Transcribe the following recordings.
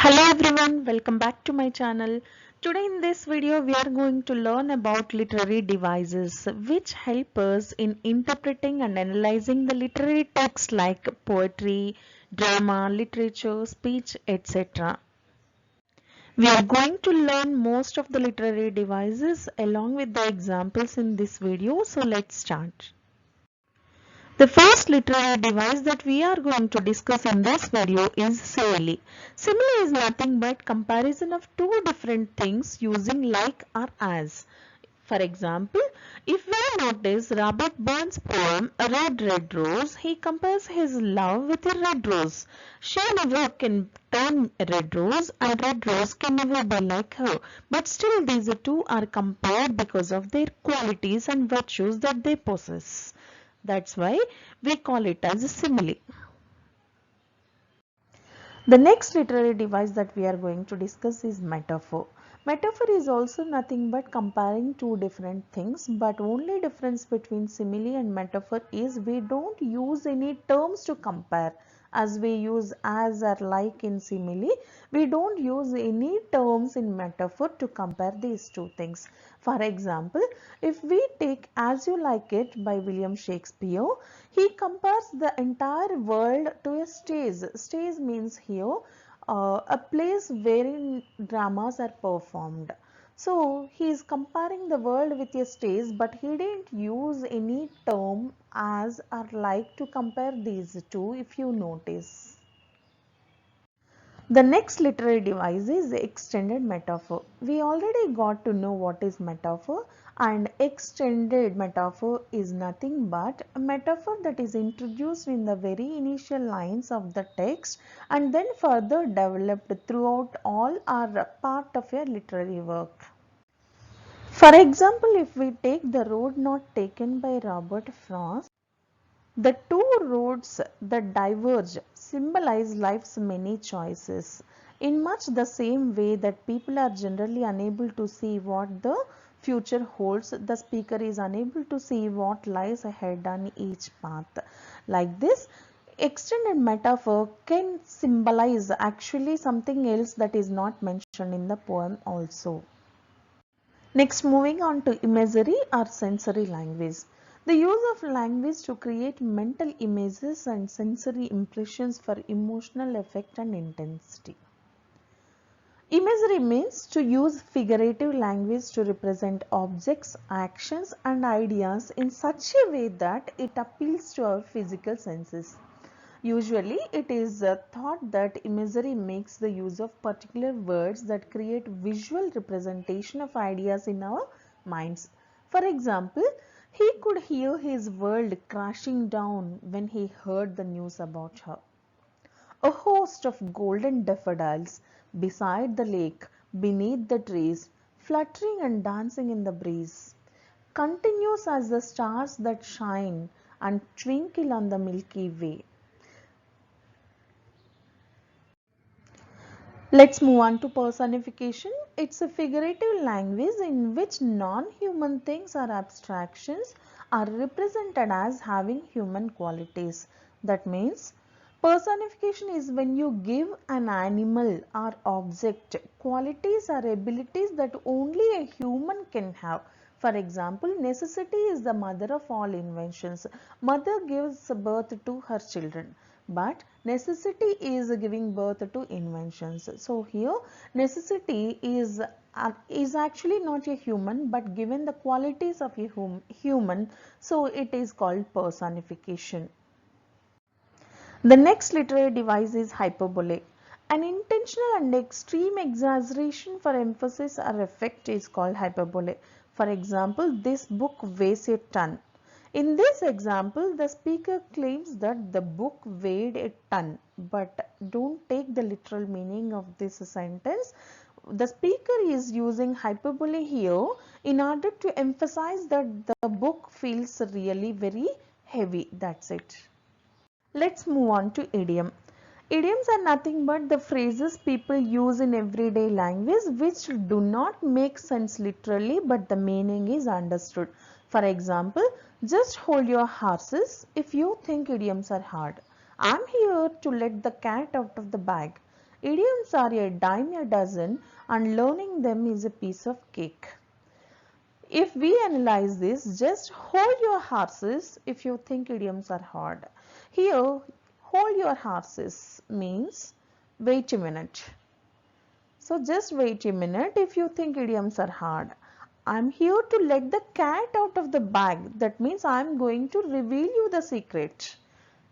Hello everyone, welcome back to my channel. Today in this video we are going to learn about literary devices which help us in interpreting and analyzing the literary texts like poetry, drama, literature, speech, etc. We are going to learn most of the literary devices along with the examples in this video, so let's start. The first literary device that we are going to discuss in this video is simile. Simile is nothing but comparison of two different things using like or as. For example, if we notice Robert Burns' poem A Red Red Rose, he compares his love with a red rose. She never can turn a red rose and red rose can never be like her. But still these two are compared because of their qualities and virtues that they possess. That's why we call it as a simile. The next literary device that we are going to discuss is metaphor. Metaphor is also nothing but comparing two different things, but only difference between simile and metaphor is we don't use any terms to compare. As we use as or like in simile, we don't use any terms in metaphor to compare these two things. For example, if we take As You Like It by William Shakespeare, he compares the entire world to a stage. Stage means here a place wherein dramas are performed. So he is comparing the world with a stage, but he didn't use any term as or like to compare these two, if you notice. The next literary device is extended metaphor. We already got to know what is metaphor, and extended metaphor is nothing but a metaphor that is introduced in the very initial lines of the text and then further developed throughout all or part of a literary work. For example, if we take The Road Not Taken by Robert Frost, the two roads that diverge symbolize life's many choices. In much the same way that people are generally unable to see what the future holds, the speaker is unable to see what lies ahead on each path. Like this, extended metaphor can symbolize actually something else that is not mentioned in the poem also. Next, moving on to imagery or sensory language. The use of language to create mental images and sensory impressions for emotional effect and intensity. Imagery means to use figurative language to represent objects, actions and ideas in such a way that it appeals to our physical senses. Usually, it is thought that imagery makes the use of particular words that create visual representation of ideas in our minds. For example, he could hear his world crashing down when he heard the news about her. A host of golden daffodils beside the lake, beneath the trees, fluttering and dancing in the breeze, continues as the stars that shine and twinkle on the Milky Way. Let's move on to personification. It's a figurative language in which non-human things or abstractions are represented as having human qualities. That means personification is when you give an animal or object qualities or abilities that only a human can have. For example, necessity is the mother of all inventions. Mother gives birth to her children, but necessity is giving birth to inventions. So here necessity is actually not a human but given the qualities of a human, so it is called personification. The next literary device is hyperbole. An intentional and extreme exaggeration for emphasis or effect is called hyperbole. For example, this book weighs a ton. In this example, the speaker claims that the book weighed a ton, but don't take the literal meaning of this sentence. The speaker is using hyperbole here in order to emphasize that the book feels really very heavy. That's it. Let's move on to idiom. Idioms are nothing but the phrases people use in everyday language which do not make sense literally but the meaning is understood. For example, just hold your horses if you think idioms are hard. I'm here to let the cat out of the bag. Idioms are a dime a dozen and learning them is a piece of cake. If we analyze this, just hold your horses if you think idioms are hard. Here, hold your horses means wait a minute. So just wait a minute if you think idioms are hard. I'm here to let the cat out of the bag. That means I'm going to reveal you the secret.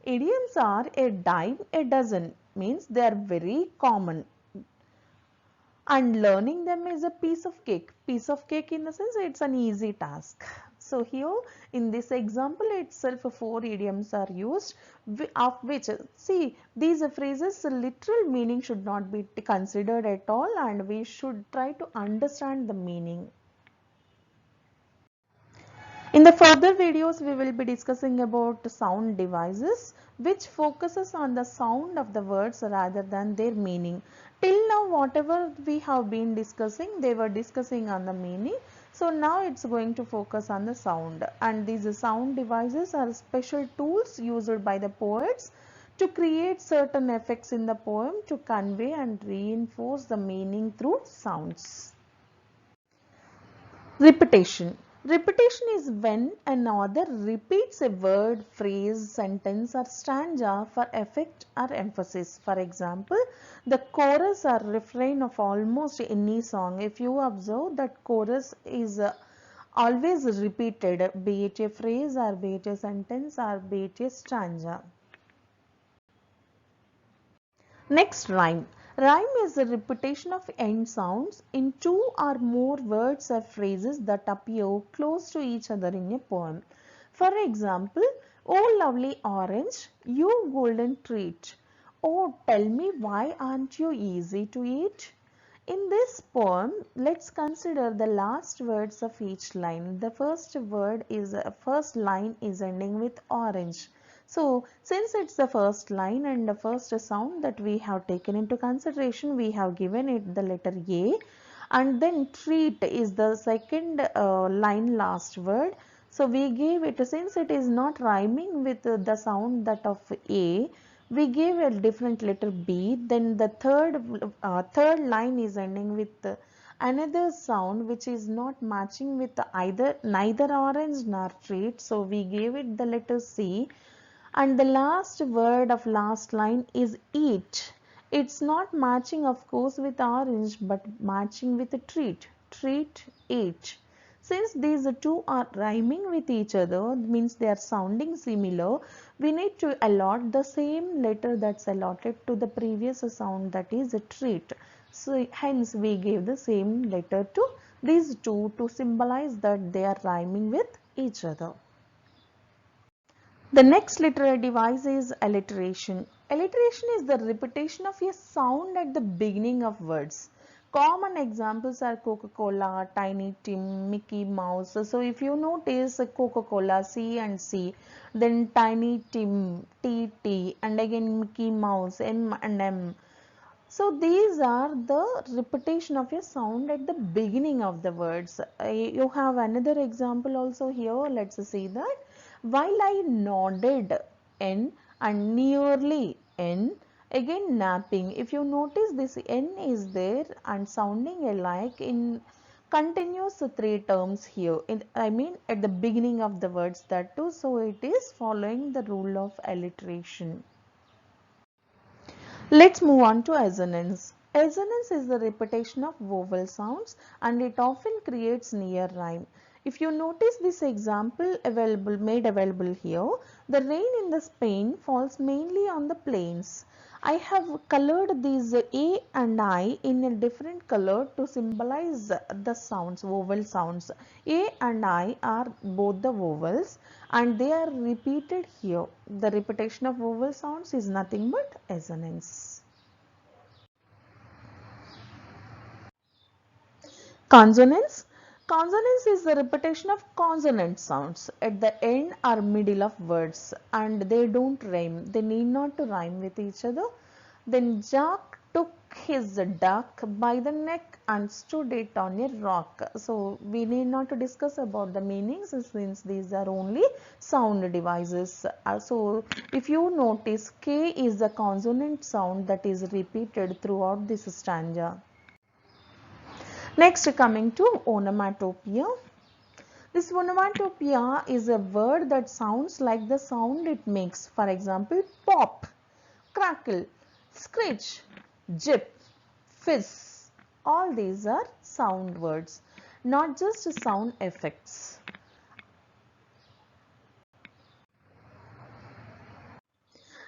Idioms are a dime a dozen, means they are very common. And learning them is a piece of cake. Piece of cake in the sense it's an easy task. So here in this example itself 4 idioms are used, of which see these phrases literal meaning should not be considered at all, and we should try to understand the meaning. In the further videos, we will be discussing about sound devices, which focuses on the sound of the words rather than their meaning. Till now, whatever we have been discussing, they were discussing on the meaning. So now it's going to focus on the sound. And these sound devices are special tools used by the poets to create certain effects in the poem to convey and reinforce the meaning through sounds. Repetition. Repetition is when an author repeats a word, phrase, sentence or stranja for effect or emphasis. For example, the chorus or refrain of almost any song. If you observe that chorus is always repeated, be it a phrase or be it a sentence or be it a stranja. Next, rhyme. Rhyme is a repetition of end sounds in 2 or more words or phrases that appear close to each other in a poem. For example, oh lovely orange, you golden treat. Oh, tell me why aren't you easy to eat? In this poem, let's consider the last words of each line. The first line is ending with orange. So, since it's the first line and the first sound that we have taken into consideration, we have given it the letter A, and then treat is the second line last word. So, we gave it, since it is not rhyming with the sound that of A, we gave a different letter B. Then the third line is ending with another sound which is not matching with neither orange nor treat. So, we gave it the letter C. And the last word of last line is eat. It's not matching of course with orange but matching with a treat. Treat, eat. Since these two are rhyming with each other, means they are sounding similar, we need to allot the same letter that's allotted to the previous sound, that is a treat. So hence we gave the same letter to these two to symbolize that they are rhyming with each other. The next literary device is alliteration. Alliteration is the repetition of a sound at the beginning of words. Common examples are Coca-Cola, Tiny Tim, Mickey Mouse. So if you notice Coca-Cola, C and C, then Tiny Tim, T, T, and again Mickey Mouse, M and M. So these are the repetition of a sound at the beginning of the words. You have another example also here. Let's see that. While I nodded N and nearly N, again napping. If you notice this N is there and sounding alike in continuous 3 terms here. I mean at the beginning of the words, that too. So it is following the rule of alliteration. Let's move on to assonance. Assonance is the repetition of vowel sounds and it often creates near rhyme. If you notice this example made available here, the rain in the Spain falls mainly on the plains. I have colored these A and I in a different color to symbolize the sounds, vowel sounds. A and I are both the vowels and they are repeated here. The repetition of vowel sounds is nothing but assonance. Consonants. Consonants is the repetition of consonant sounds at the end or middle of words and they don't rhyme. They need not to rhyme with each other. Then Jack took his duck by the neck and stood it on a rock. So we need not to discuss about the meanings since these are only sound devices. So if you notice, K is the consonant sound that is repeated throughout this stanza. Next, coming to onomatopoeia. This onomatopoeia is a word that sounds like the sound it makes. For example, pop, crackle, screech, jip, fizz. All these are sound words, not just sound effects.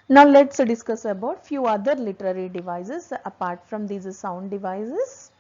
Now let's discuss about few other literary devices apart from these sound devices.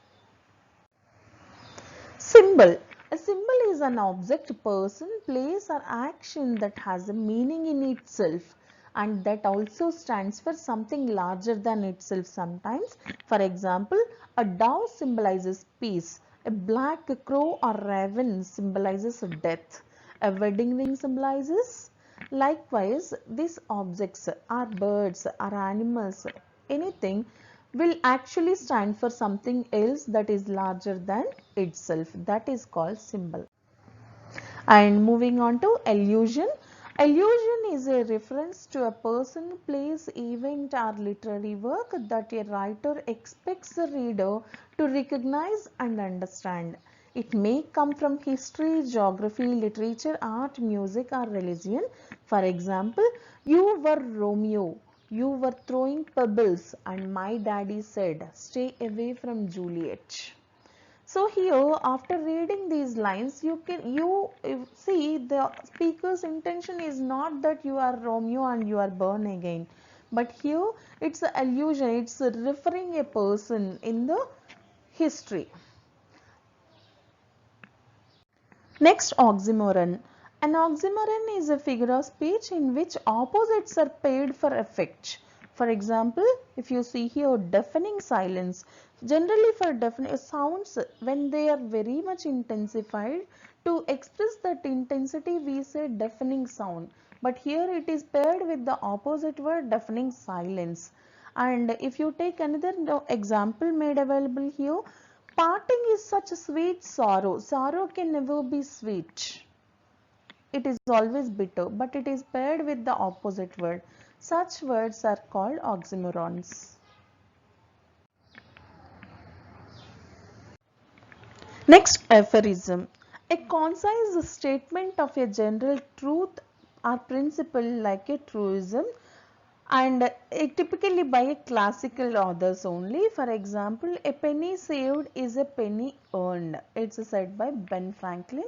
Symbol. A symbol is an object, person, place or action that has a meaning in itself and that also stands for something larger than itself sometimes. For example, a dove symbolizes peace, a black crow or raven symbolizes death, a wedding ring symbolizes. Likewise, these objects are birds or animals, anything will actually stand for something else that is larger than itself. That is called symbol. And moving on to allusion. Allusion is a reference to a person, place, event or literary work that a writer expects the reader to recognize and understand. It may come from history, geography, literature, art, music or religion. For example, you were Romeo. You were throwing pebbles and my daddy said, stay away from Juliet. So here after reading these lines you see the speaker's intention is not that you are Romeo and you are born again, but here it's an allusion, it's referring a person in the history. Next, oxymoron. An oxymoron is a figure of speech in which opposites are paired for effect. For example, if you see here deafening silence, generally for deafening sounds when they are very much intensified, to express that intensity we say deafening sound, but here it is paired with the opposite word deafening silence. And if you take another example made available here, parting is such a sweet sorrow. Sorrow can never be sweet. It is always bitter, but it is paired with the opposite word. Such words are called oxymorons. Next, aphorism. A concise statement of a general truth or principle like a truism, and typically by a classical authors only. For example, a penny saved is a penny earned. It's said by Ben Franklin.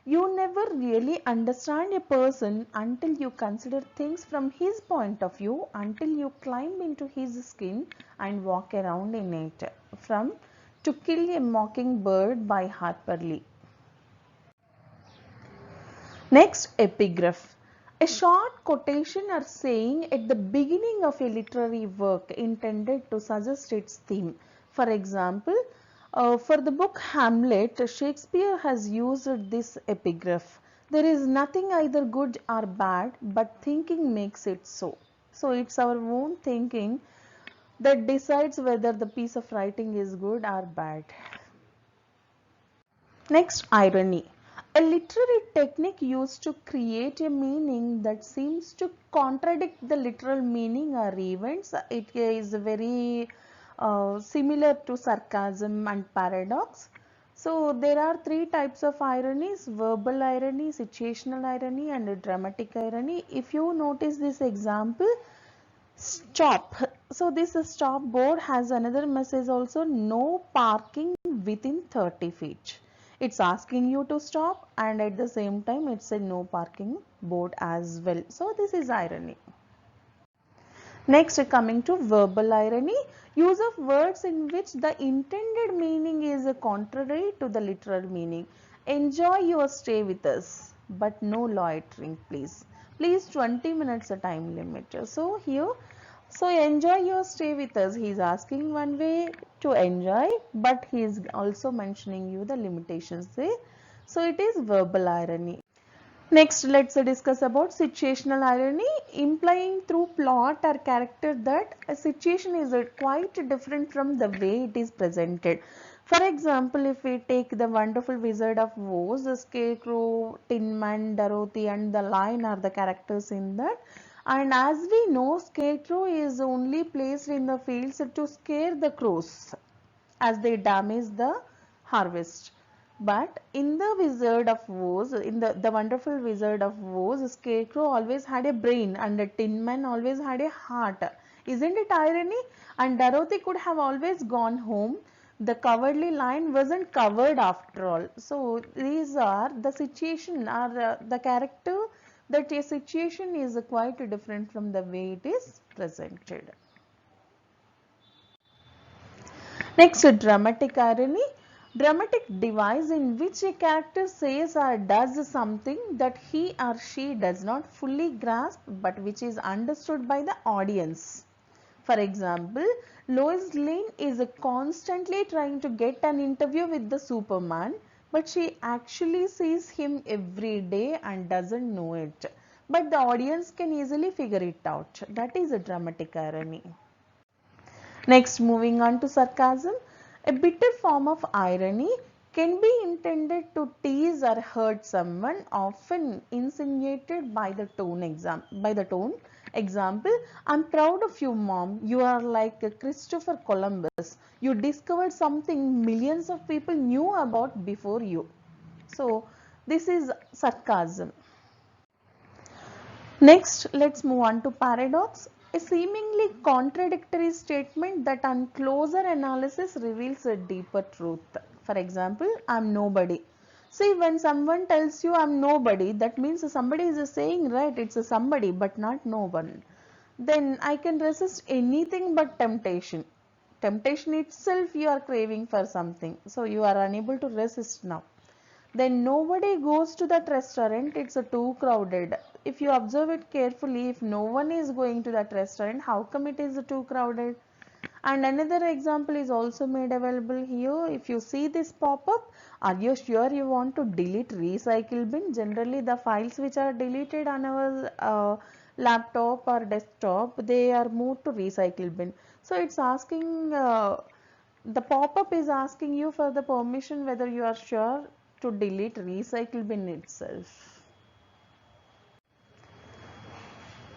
You never really understand a person until you consider things from his point of view, until you climb into his skin and walk around in it. From To Kill a Mockingbird by Harper Lee. Next, epigraph. A short quotation or saying at the beginning of a literary work intended to suggest its theme. For example, for the book Hamlet, Shakespeare has used this epigraph. There is nothing either good or bad, but thinking makes it so. So it's our own thinking that decides whether the piece of writing is good or bad. Next, irony. A literary technique used to create a meaning that seems to contradict the literal meaning or events. It is very similar to sarcasm and paradox. So there are three types of ironies: verbal irony, situational irony and dramatic irony. If you notice this example, stop. So this stop board has another message also: no parking within 30 feet. It's asking you to stop and at the same time it's a no parking board as well. So this is irony. Next, coming to verbal irony, use of words in which the intended meaning is contrary to the literal meaning. Enjoy your stay with us, but no loitering, please. Please 20 minutes a time limit. So here, so enjoy your stay with us. He is asking one way to enjoy, but he is also mentioning you the limitations there. So it is verbal irony. Next, let's discuss about situational irony, implying through plot or character that a situation is quite different from the way it is presented. For example, if we take the Wonderful Wizard of Oz, the Scarecrow, Tin Man, Dorothy and the Lion are the characters in that. And as we know, Scarecrow is only placed in the fields to scare the crows as they damage the harvest. But in the Wizard of Oz, in the Wonderful Wizard of Oz, Scarecrow always had a brain and the Tin Man always had a heart. Isn't it irony? And Dorothy could have always gone home. The cowardly lion wasn't covered after all. So these are the situation or the character that a situation is quite different from the way it is presented. Next, dramatic irony. Dramatic device in which a character says or does something that he or she does not fully grasp but which is understood by the audience. For example, Lois Lane is constantly trying to get an interview with the Superman, but she actually sees him every day and doesn't know it. But the audience can easily figure it out. That is a dramatic irony. Next, moving on to sarcasm. A bitter form of irony can be intended to tease or hurt someone, often insinuated by the tone. Example, I'm proud of you, mom. You are like a Christopher Columbus. You discovered something millions of people knew about before you. So, this is sarcasm. Next, let's move on to paradox, a seemingly contradictory statement that on closer analysis reveals a deeper truth. For example, I'm nobody. See, when someone tells you I'm nobody, that means somebody is saying, right, it's a somebody but not no one. Then I can resist anything but temptation. Temptation itself you are craving for something, so you are unable to resist now. Then nobody goes to that restaurant, it's too crowded. If you observe it carefully, if no one is going to that restaurant, how come it is too crowded? And another example is also made available here. If you see this pop-up, are you sure you want to delete recycle bin? Generally the files which are deleted on our laptop or desktop, they are moved to recycle bin. So it's asking the pop-up is asking you for the permission whether you are sure to delete recycle bin itself.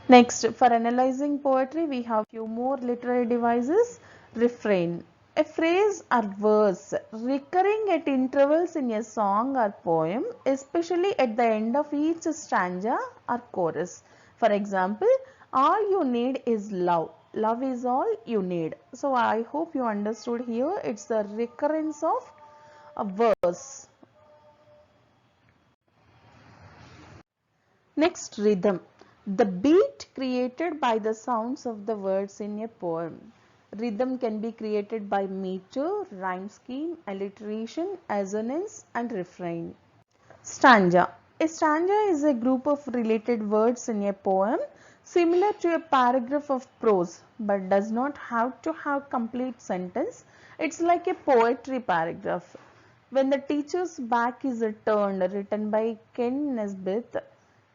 Next, for analyzing poetry, we have few more literary devices. Refrain, a phrase or verse recurring at intervals in a song or poem, especially at the end of each stanza or chorus. For example, all you need is love. Love is all you need. So I hope you understood here. It's the recurrence of a verse. Next, rhythm. The beat created by the sounds of the words in a poem. Rhythm can be created by meter, rhyme scheme, alliteration, assonance and refrain. Stranja. A stanza is a group of related words in a poem similar to a paragraph of prose but does not have to have complete sentence. It's like a poetry paragraph. When the teacher's back is turned, written by Ken Nesbitt.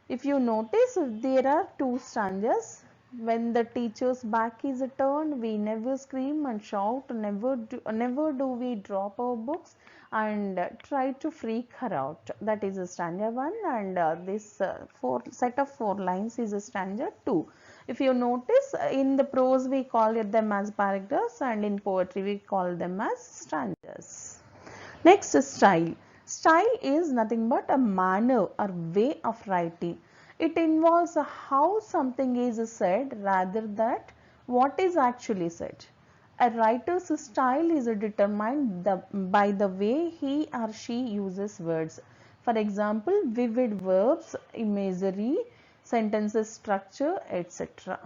If you notice, there are two stanzas. When the teacher's back is turned, we never scream and shout, never do we drop our books and try to freak her out. That is a stanza 1, and this set of 4 lines is a stanza 2. If you notice, in the prose we call them as paragraphs and in poetry we call them as stanzas. Next is style. Style is nothing but a manner or way of writing. It involves how something is said rather than what is actually said. A writer's style is determined by the way he or she uses words. For example, vivid verbs, imagery, sentences structure, etc.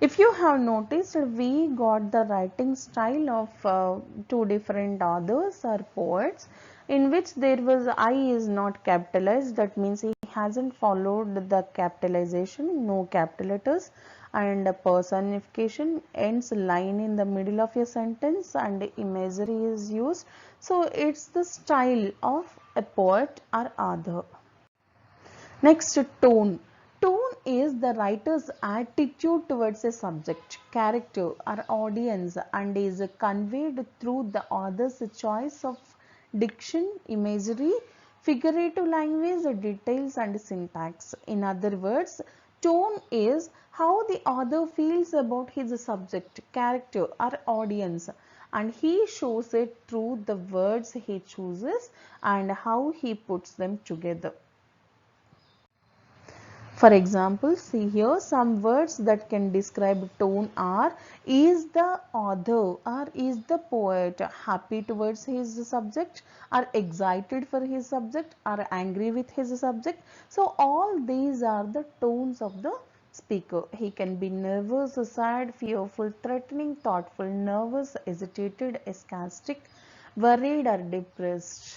If you have noticed, we got the writing style of two different authors or poets in which there was I is not capitalized. That means he hasn't followed the capitalization, no capital letters. And personification ends line in the middle of a sentence and imagery is used. So it's the style of a poet or author. Next, tone. Tone is the writer's attitude towards a subject, character or audience and is conveyed through the author's choice of diction, imagery, figurative language, details and syntax. In other words, tone is how the author feels about his subject, character or audience, and he shows it through the words he chooses and how he puts them together. For example, see here some words that can describe tone are: is the author or is the poet happy towards his subject, or excited for his subject, or angry with his subject. So all these are the tones of the speaker. He can be nervous, sad, fearful, threatening, thoughtful, nervous, agitated, sarcastic, worried or depressed.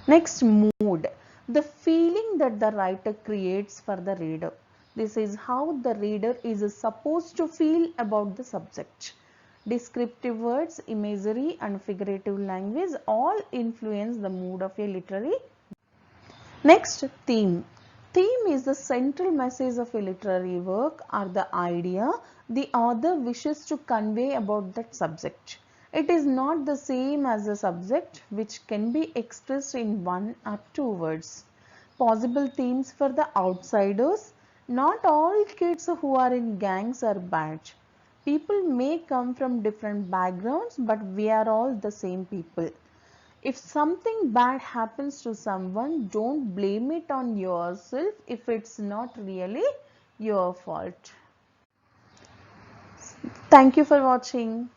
Next, mood. The feeling that the writer creates for the reader. This is how the reader is supposed to feel about the subject. Descriptive words, imagery and figurative language all influence the mood of a literary. Next, theme. Theme is the central message of a literary work or the idea the author wishes to convey about that subject. It is not the same as the subject, which can be expressed in one or two words. Possible themes for the outsiders. Not all kids who are in gangs are bad. People may come from different backgrounds, but we are all the same people. If something bad happens to someone, don't blame it on yourself if it's not really your fault. Thank you for watching.